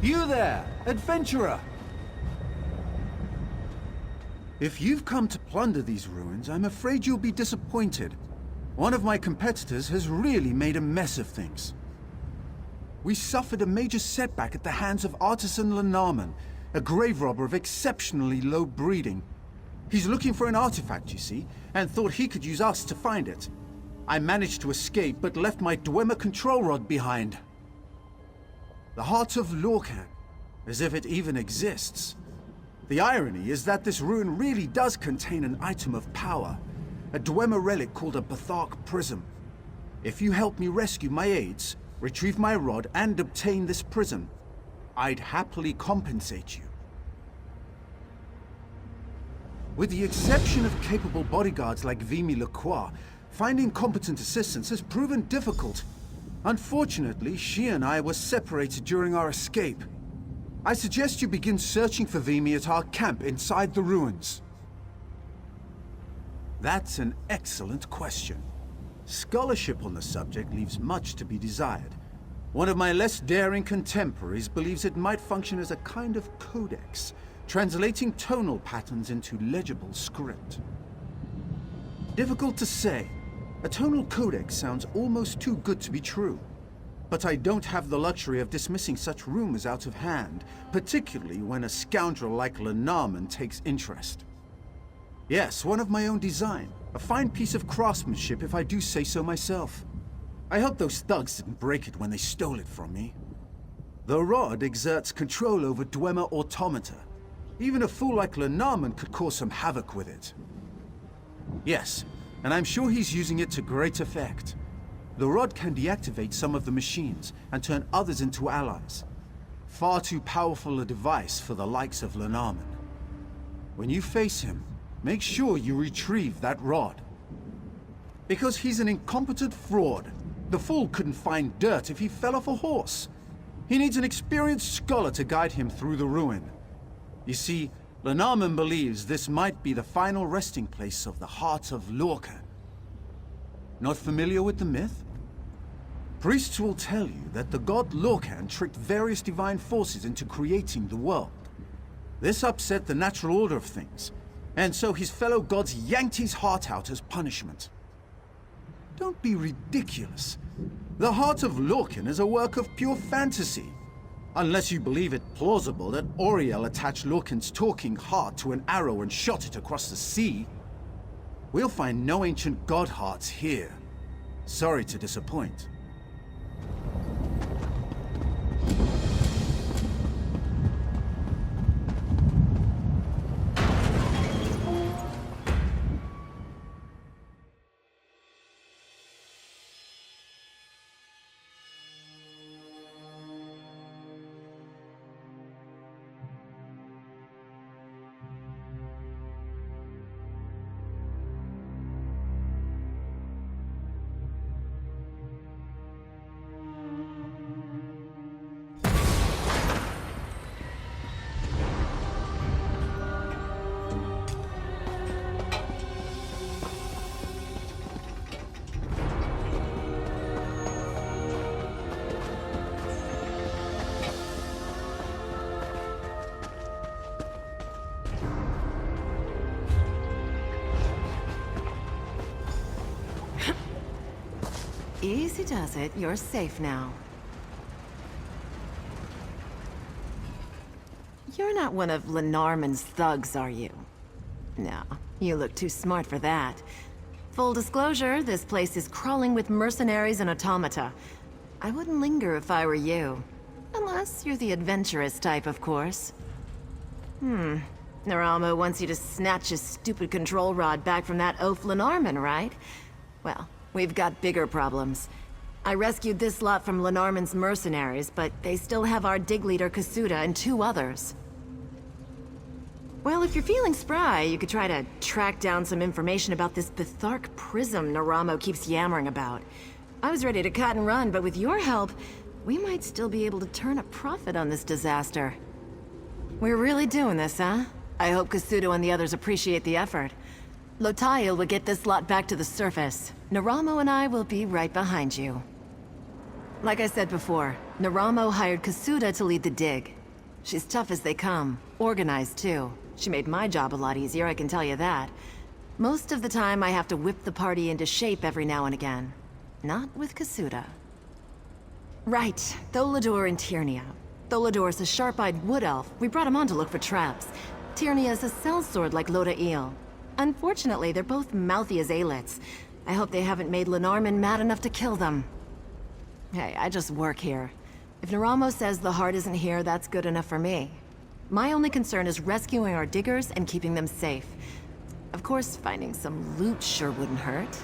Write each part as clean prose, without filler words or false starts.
You there, adventurer! If you've come to plunder these ruins, I'm afraid you'll be disappointed. One of my competitors has really made a mess of things. We suffered a major setback at the hands of artisan Lenormand, a grave robber of exceptionally low breeding. He's looking for an artifact, you see, and thought he could use us to find it. I managed to escape, but left my Dwemer control rod behind. The Heart of Lorcan, as if it even exists. The irony is that this ruin really does contain an item of power, a Dwemer relic called a Bathark Prism. If you help me rescue my aides, retrieve my rod, and obtain this prism, I'd happily compensate you. With the exception of capable bodyguards like Vimy Lacroix, finding competent assistance has proven difficult. Unfortunately, she and I were separated during our escape. I suggest you begin searching for Vimy at our camp inside the ruins. That's an excellent question. Scholarship on the subject leaves much to be desired. One of my less daring contemporaries believes it might function as a kind of codex, translating tonal patterns into legible script. Difficult to say. A tonal codex sounds almost too good to be true. But I don't have the luxury of dismissing such rumors out of hand, particularly when a scoundrel like Lenormand takes interest. Yes, one of my own design. A fine piece of craftsmanship, if I do say so myself. I hope those thugs didn't break it when they stole it from me. The rod exerts control over Dwemer automata. Even a fool like Lenormand could cause some havoc with it. Yes, and I'm sure he's using it to great effect. The rod can deactivate some of the machines and turn others into allies. Far too powerful a device for the likes of Lenormand. When you face him, make sure you retrieve that rod. Because he's an incompetent fraud. The fool couldn't find dirt if he fell off a horse. He needs an experienced scholar to guide him through the ruin. You see, Lenormand believes this might be the final resting place of the Heart of Lorcan. Not familiar with the myth? Priests will tell you that the god Lorcan tricked various divine forces into creating the world. This upset the natural order of things, and so his fellow gods yanked his heart out as punishment. Don't be ridiculous. The Heart of Lorcan is a work of pure fantasy. Unless you believe it plausible that Auriel attached Lorcan's talking heart to an arrow and shot it across the sea. We'll find no ancient god hearts here. Sorry to disappoint. Easy does it. You're safe now. You're not one of Lenormand's thugs, are you? No, you look too smart for that. Full disclosure, this place is crawling with mercenaries and automata. I wouldn't linger if I were you. Unless you're the adventurous type, of course. Naramo wants you to snatch his stupid control rod back from that oaf Lenormand, right? Well, we've got bigger problems. I rescued this lot from Lenormand's mercenaries, but they still have our dig leader Kasuda and 2 others. Well, if you're feeling spry, you could try to track down some information about this Bathark Prism Naramo keeps yammering about. I was ready to cut and run, but with your help, we might still be able to turn a profit on this disaster. We're really doing this, huh? I hope Kasuda and the others appreciate the effort. Lotail will get this lot back to the surface. Naramo and I will be right behind you. Like I said before, Naramo hired Kasuda to lead the dig. She's tough as they come, organized too. She made my job a lot easier, I can tell you that. Most of the time, I have to whip the party into shape every now and again. Not with Kasuda. Right, Tholador and Tyrnia. Tholador's a sharp-eyed wood elf. We brought him on to look for traps. Tyrnia's a sellsword like Loda Eel. Unfortunately, they're both mouthy as ailets. I hope they haven't made Lenarman mad enough to kill them. Hey, I just work here. If Naramo says the heart isn't here, that's good enough for me. My only concern is rescuing our diggers and keeping them safe. Of course, finding some loot sure wouldn't hurt.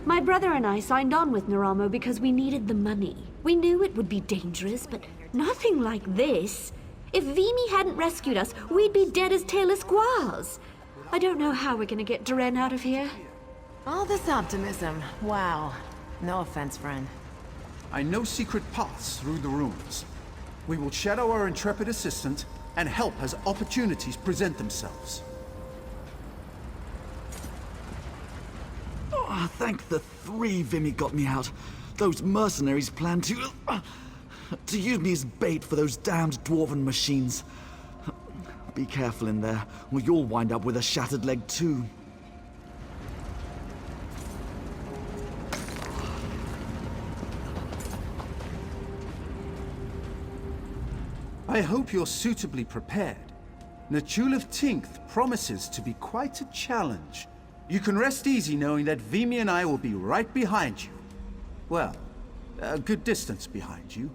My brother and I signed on with Naramo because we needed the money. We knew it would be dangerous, but nothing like this. If Vimy hadn't rescued us, we'd be dead as tailless squaws. I don't know how we're gonna get Duren out of here. All this optimism. Wow. No offense, friend. I know secret paths through the ruins. We will shadow our intrepid assistant and help as opportunities present themselves. Oh, thank the three Vimy got me out. Those mercenaries planned to use me as bait for those damned dwarven machines. Be careful in there, or you'll wind up with a shattered leg too. I hope you're suitably prepared. Nachulav Tinth promises to be quite a challenge. You can rest easy knowing that Vimy and I will be right behind you. Well, a good distance behind you.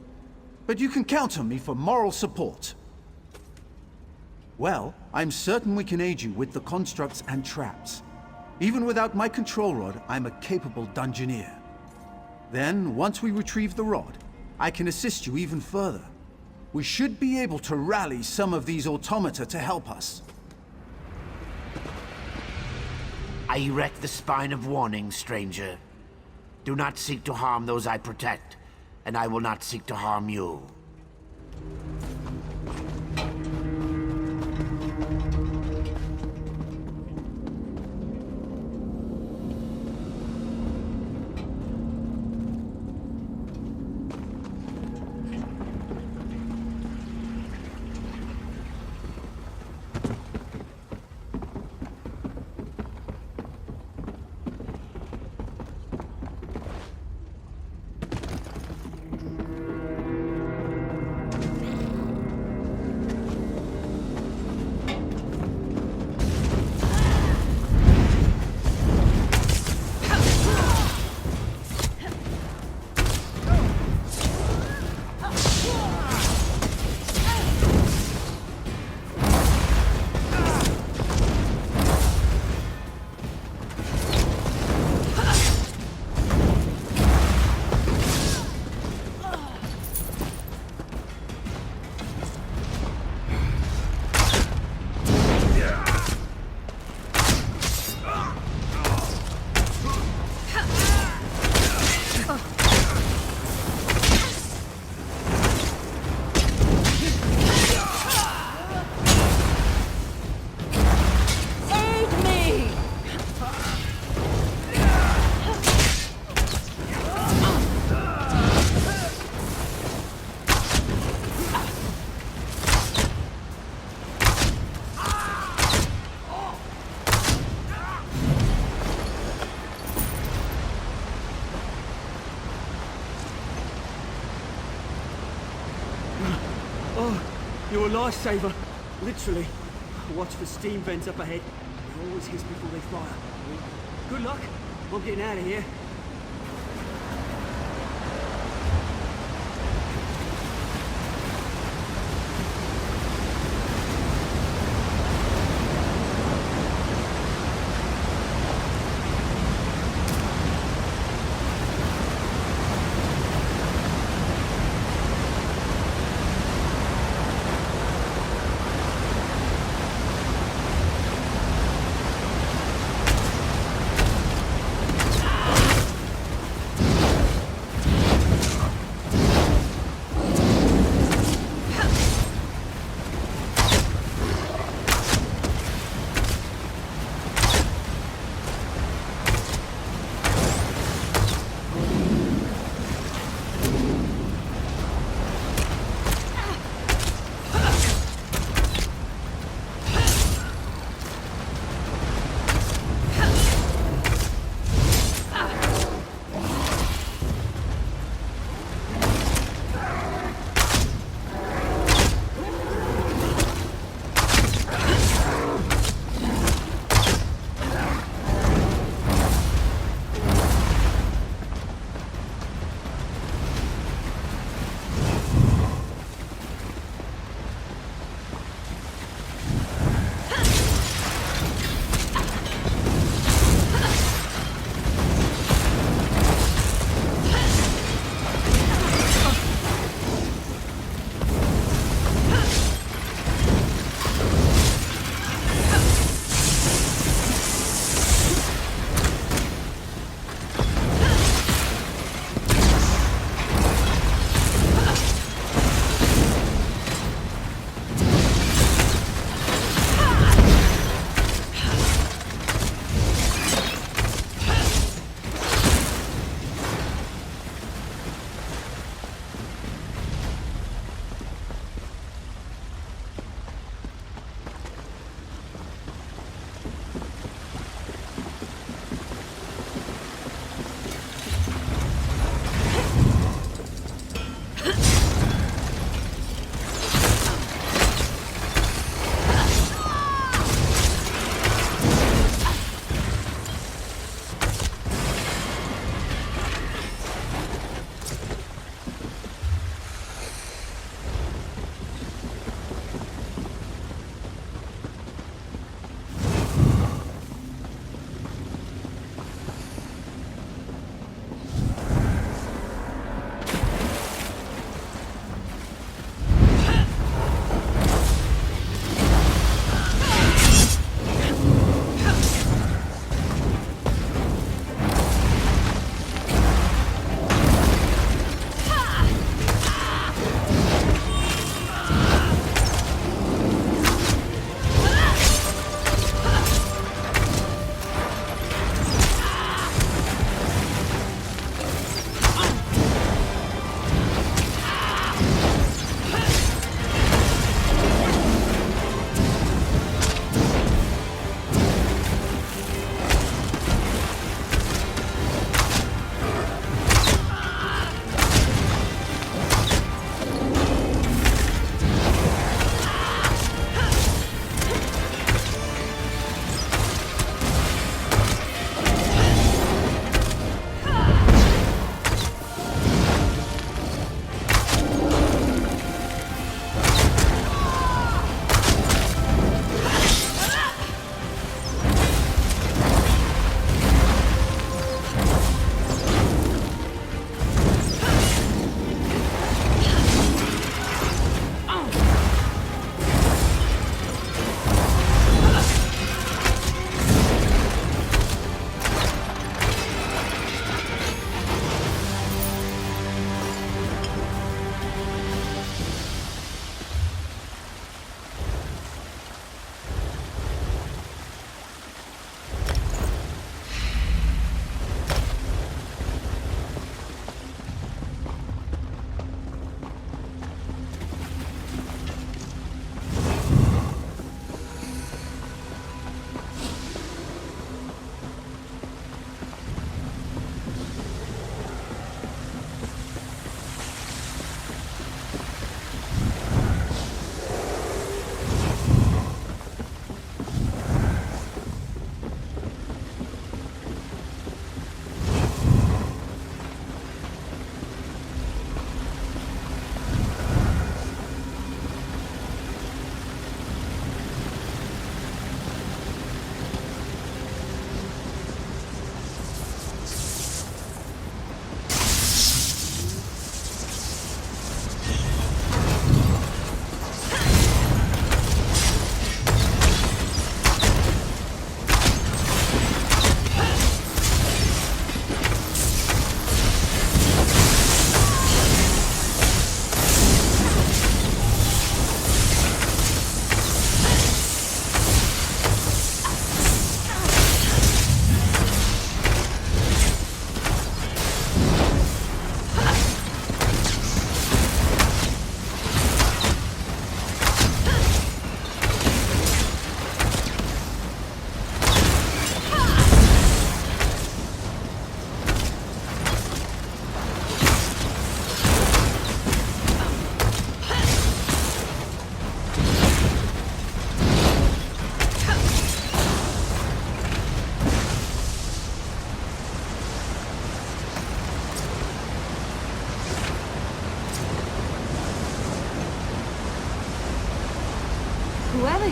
But you can count on me for moral support. Well, I'm certain we can aid you with the constructs and traps. Even without my control rod, I'm a capable dungeoneer. Then, once we retrieve the rod, I can assist you even further. We should be able to rally some of these automata to help us. I erect the spine of warning, stranger. Do not seek to harm those I protect, and I will not seek to harm you. You're a lifesaver. Literally. Watch for steam vents up ahead. They always hiss before they fire. Good luck. I'm getting out of here.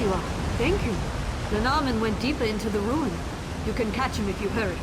you are. Thank you. Glenarman went deeper into the ruin. You can catch him if you hurry.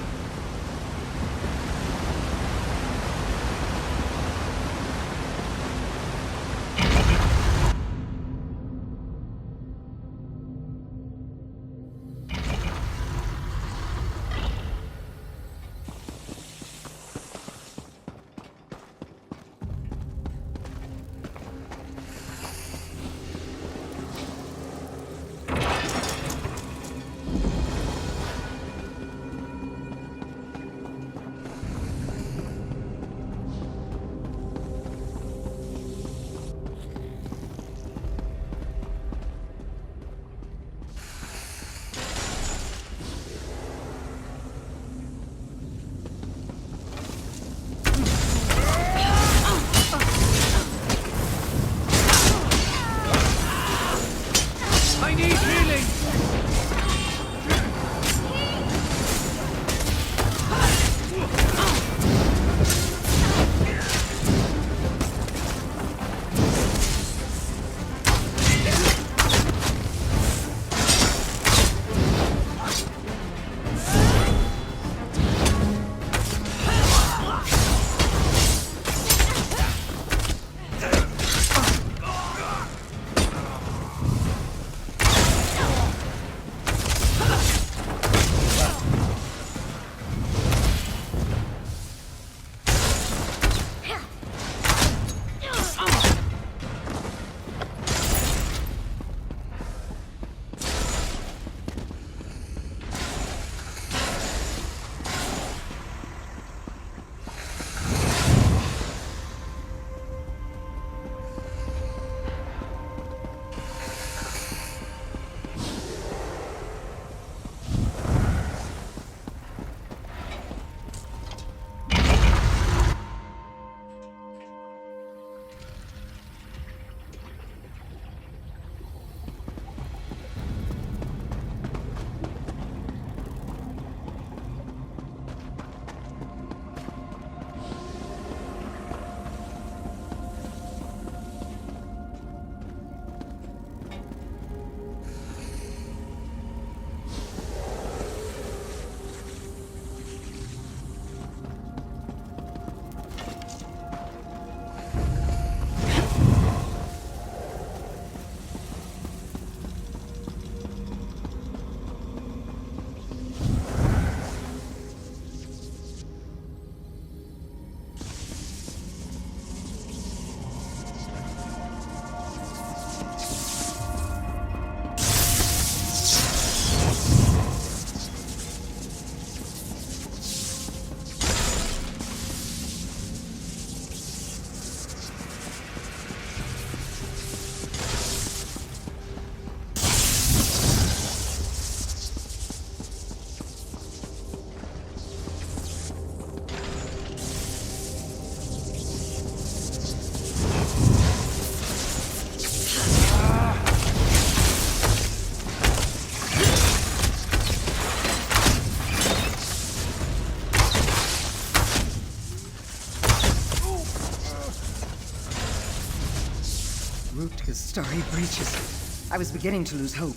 Starry breaches. I was beginning to lose hope.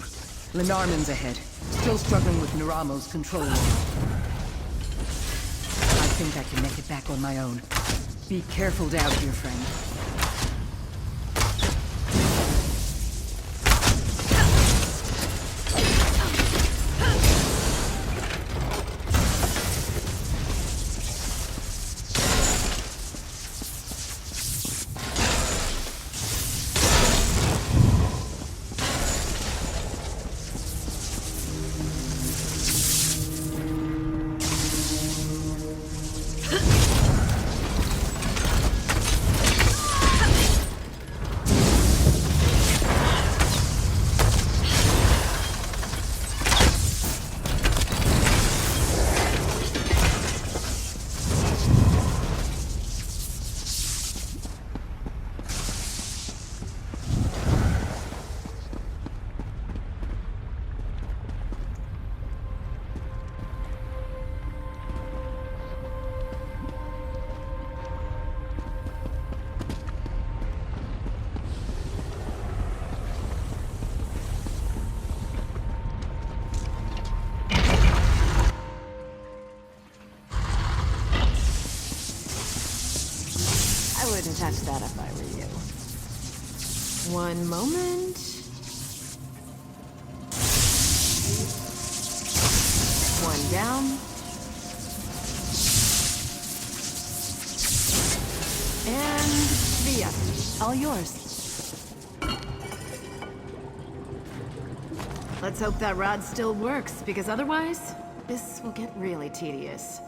Lenarman's ahead, still struggling with Naramo's control. I think I can make it back on my own. Be careful down here, friend. I wouldn't touch that if I were you. One moment. One down. And Via, all yours. Let's hope that rod still works, because otherwise, this will get really tedious.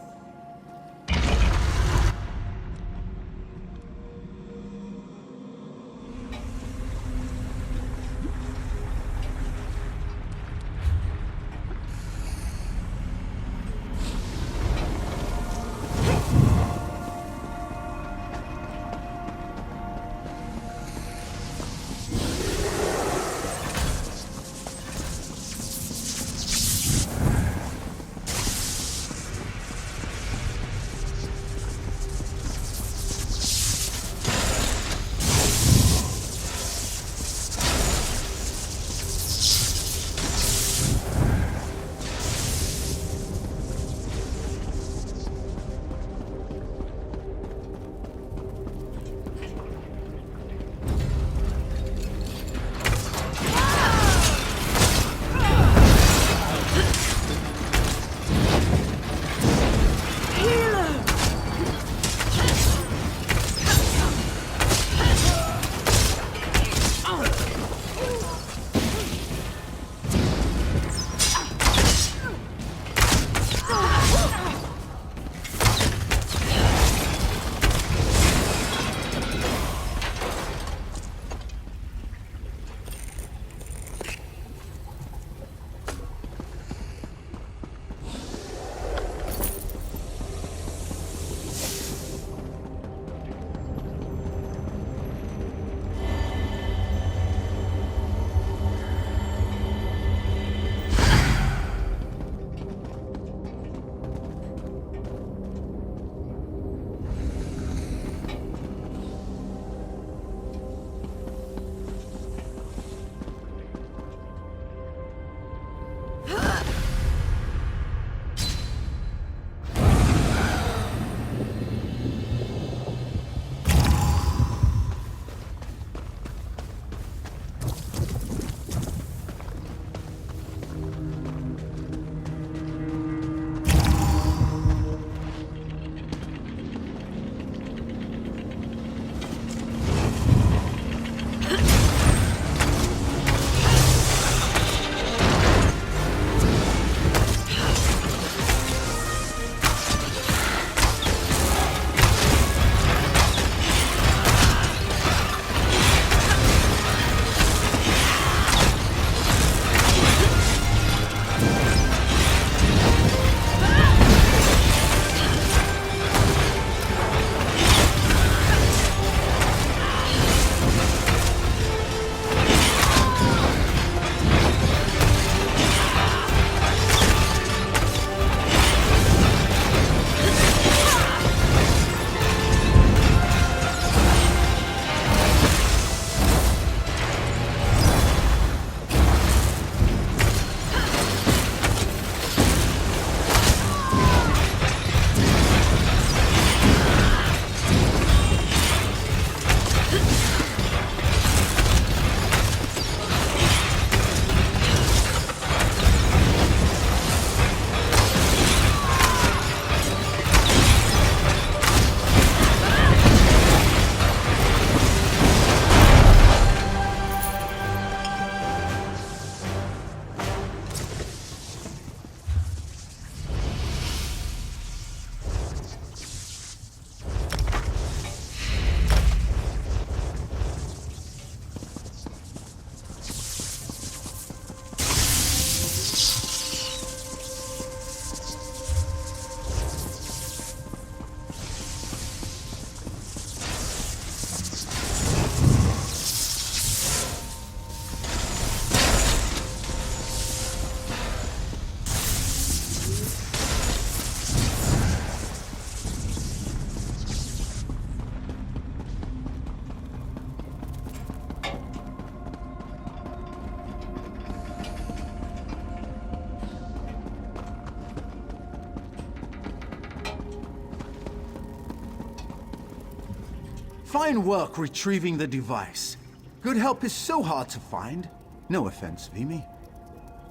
Fine work retrieving the device. Good help is so hard to find. No offense, Vimy.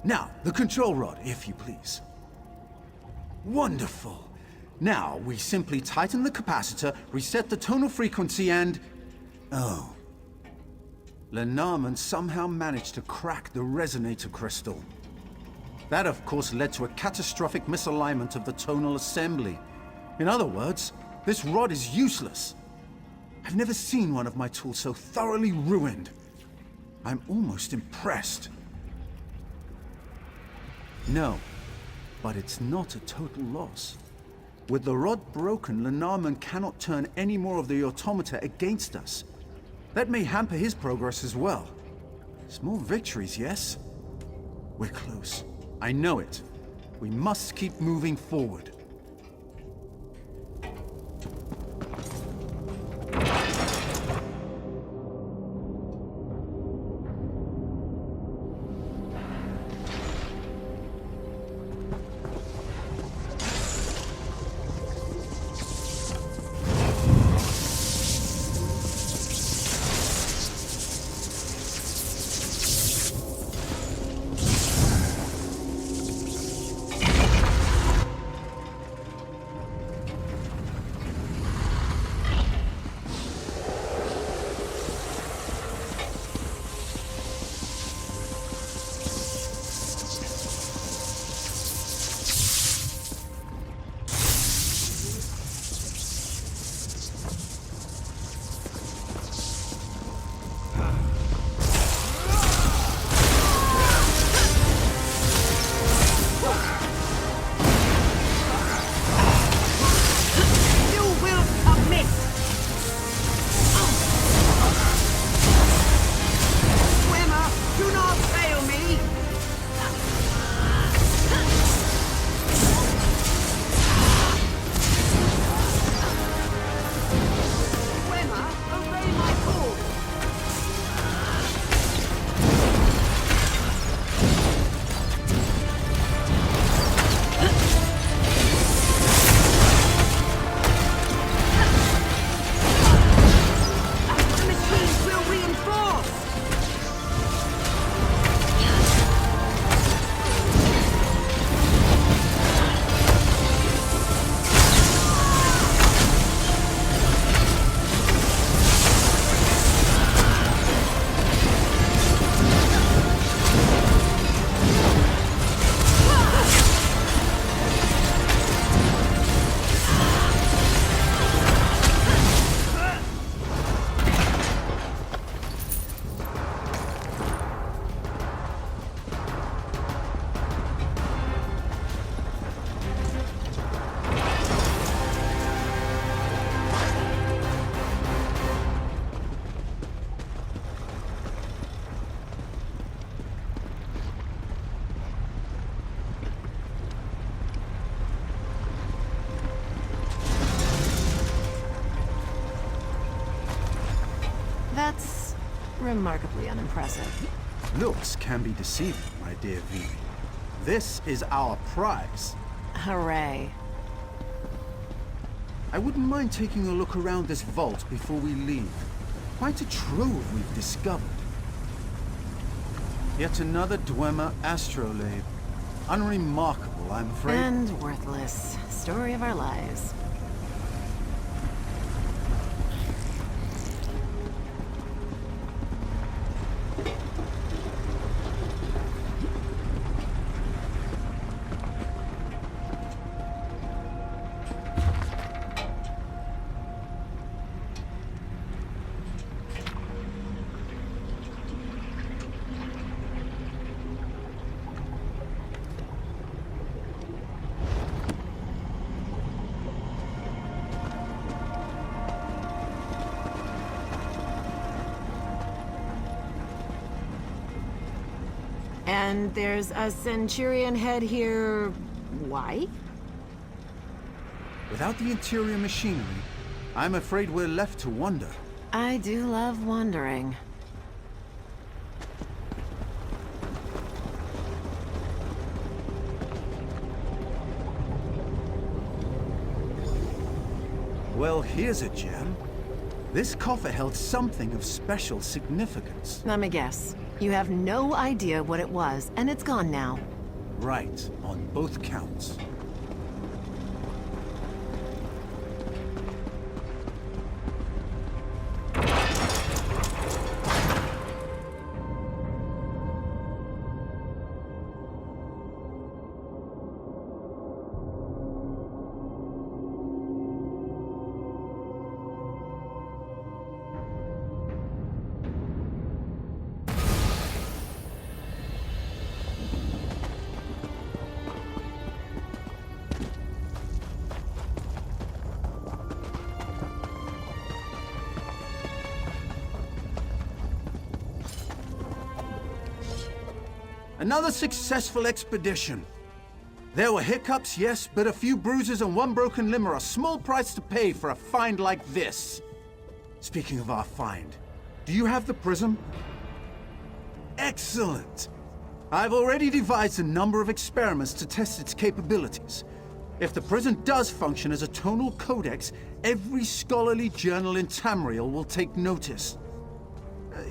Now, the control rod, if you please. Wonderful. Now, we simply tighten the capacitor, reset the tonal frequency, and... Oh. Lenormand somehow managed to crack the resonator crystal. That, of course, led to a catastrophic misalignment of the tonal assembly. In other words, this rod is useless. I've never seen one of my tools so thoroughly ruined. I'm almost impressed. No, but it's not a total loss. With the rod broken, Lenormand cannot turn any more of the automata against us. That may hamper his progress as well. Small victories, yes? We're close. I know it. We must keep moving forward. That's remarkably unimpressive. Looks can be deceiving, my dear Vimy. This is our prize. Hooray. I wouldn't mind taking a look around this vault before we leave. Quite a trove we've discovered. Yet another Dwemer astrolabe. Unremarkable, I'm afraid. And worthless. Story of our lives. And there's a Centurion head here. Why? Without the interior machinery, I'm afraid we're left to wonder. I do love wondering. Well, here's a gem. This coffer held something of special significance. Let me guess. You have no idea what it was, and it's gone now. Right, on both counts. Another successful expedition. There were hiccups, yes, but a few bruises and one broken limb are a small price to pay for a find like this. Speaking of our find, do you have the prism? Excellent! I've already devised a number of experiments to test its capabilities. If the prism does function as a tonal codex, every scholarly journal in Tamriel will take notice.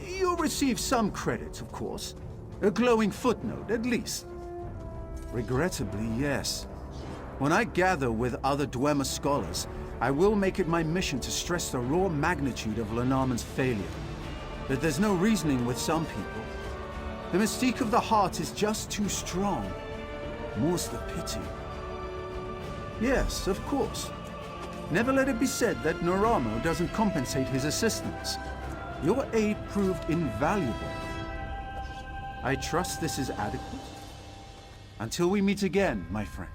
You'll receive some credit, of course. A glowing footnote, at least. Regrettably, yes. When I gather with other Dwemer scholars, I will make it my mission to stress the raw magnitude of Lenarmen's failure. But there's no reasoning with some people. The mystique of the heart is just too strong. More's the pity. Yes, of course. Never let it be said that Naramo doesn't compensate his assistants. Your aid proved invaluable. I trust this is adequate. Until we meet again, my friend.